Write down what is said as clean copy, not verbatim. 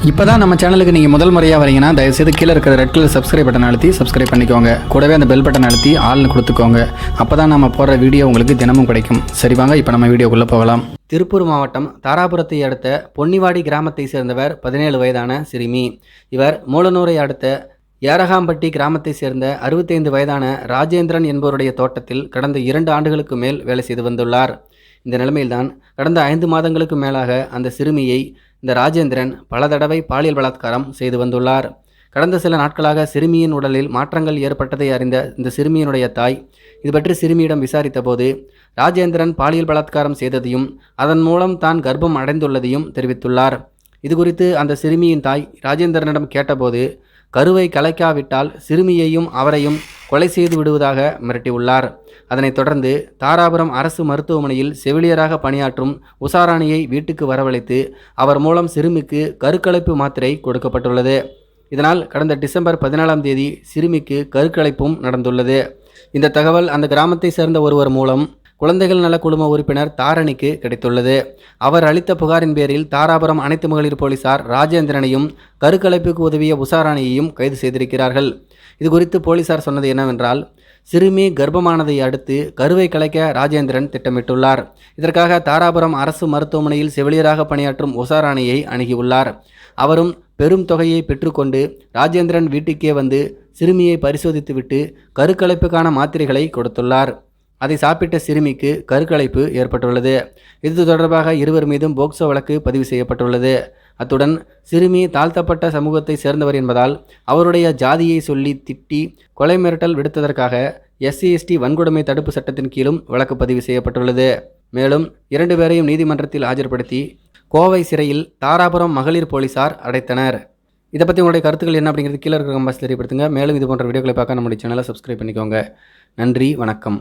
இப்போ தான் நம்ம சேனலுக்கு நீங்கள் முதல் முறையாக வரீங்கன்னா தயவுசெய்து கீழே இருக்கிற ரெட் கலர் சப்ஸ்கிரைப் பட்டன் அழுத்தி சப்ஸ்கிரைப் பண்ணிக்கோங்க. கூடவே அந்த பெல் பட்டன் அழுத்தி ஆள்னு கொடுத்துக்கோங்க. அப்போ தான் நம்ம போடுற வீடியோ உங்களுக்கு தினமும் கிடைக்கும். சரி வாங்க இப்போ நம்ம வீடியோக்குள்ளே போகலாம். திருப்பூர் மாவட்டம் தாராபுரத்தை அடுத்த பொன்னிவாடி கிராமத்தை சேர்ந்தவர் 17 வயதான சிறுமி. இவர் மூலனூரை அடுத்த ஏரகாம்பட்டி கிராமத்தை சேர்ந்த 65 வயதான ராஜேந்திரன் என்பவருடைய தோட்டத்தில் கடந்த 2 ஆண்டுகளுக்கு மேல் வேலை செய்து வந்துள்ளார். இந்த நிலைமையில்தான் கடந்த 5 மாதங்களுக்கு மேலாக அந்த சிறுமியை இந்த ராஜேந்திரன் பல தடவை பாலியல் பலாத்காரம் செய்து வந்துள்ளார். கடந்த சில நாட்களாக சிறுமியின் உடலில் மாற்றங்கள் ஏற்பட்டதை அறிந்த இந்த சிறுமியினுடைய தாய் இது பற்றி சிறுமியிடம் விசாரித்த போது ராஜேந்திரன் பாலியல் பலாத்காரம் செய்ததையும் அதன் மூலம் தான் கர்ப்பம் அடைந்துள்ளதையும் தெரிவித்துள்ளார். இது குறித்து அந்த சிறுமியின் தாய் ராஜேந்திரனிடம் கேட்டபோது கருவை கலைக்காவிட்டால் சிறுமியையும் அவரையும் கொலை செய்து விடுவதாக மிரட்டியுள்ளார். அதனைத் தொடர்ந்து தாராபுரம் அரசு மருத்துவமனையில் செவிலியராக பணியாற்றும் உஷாராணியை வீட்டுக்கு வரவழைத்து அவர் மூலம் சிறுமிக்கு கருக்கலைப்பு மாத்திரை கொடுக்கப்பட்டுள்ளது. இதனால் கடந்த டிசம்பர் 14ஆம் தேதி சிறுமிக்கு கருக்கலைப்பும் நடந்துள்ளது. இந்த தகவல் அந்த கிராமத்தை சேர்ந்த ஒருவர் மூலம் குழந்தைகள் நல குழும உறுப்பினர் தாரணிக்கு கிடைத்துள்ளது. அவர் அளித்த புகாரின் பேரில் தாராபுரம் அனைத்து மகளிர் போலீசார் ராஜேந்திரனையும் கருக்கலைப்புக்கு உதவிய உஷாராணியையும் கைது செய்திருக்கிறார்கள். இது குறித்து போலீசார் சொன்னது என்னவென்றால், சிறுமி கர்ப்பமானதை அடுத்து கருவை கலைக்க ராஜேந்திரன் திட்டமிட்டுள்ளார். இதற்காக தாராபுரம் அரசு மருத்துவமனையில் செவிலியராக பணியாற்றும் உஷாராணியை அணுகியுள்ளார். அவரும் பெரும் தொகையை பெற்றுக்கொண்டு ராஜேந்திரன் வீட்டுக்கே வந்து சிறுமியை பரிசோதித்துவிட்டு கருக்கலைப்புக்கான மாத்திரைகளை கொடுத்துள்ளார். அதை சாப்பிட்ட சிறுமிக்கு கருக்கலைப்பு ஏற்பட்டுள்ளது. இது தொடர்பாக இருவர் மீதும் போக்சோ வழக்கு பதிவு செய்யப்பட்டுள்ளது. அத்துடன் சிறுமி தாழ்த்தப்பட்ட சமூகத்தை சேர்ந்தவர் என்பதால் அவருடைய ஜாதியை சொல்லி திட்டி கொலை மிரட்டல் விடுத்ததற்காக SC/ST வன்கொடுமை தடுப்பு சட்டத்தின் கீழும் வழக்கு பதிவு செய்யப்பட்டுள்ளது. மேலும் 2 பேரையும் நீதிமன்றத்தில் ஆஜர்படுத்தி கோவை சிறையில் தாராபுரம் மகளிர் போலீசார் அடைத்தனர். இதை பற்றி உங்களுடைய கருத்துக்கள் என்ன அப்படிங்கிறது கீழே இருக்கிற கமெண்ட்ஸில் தெரியப்படுத்துங்க. மேலும் இது போன்ற வீடியோக்களை பார்க்க நம்முடைய சேனலை சப்ஸ்கிரைப் பண்ணிக்கோங்க. நன்றி, வணக்கம்.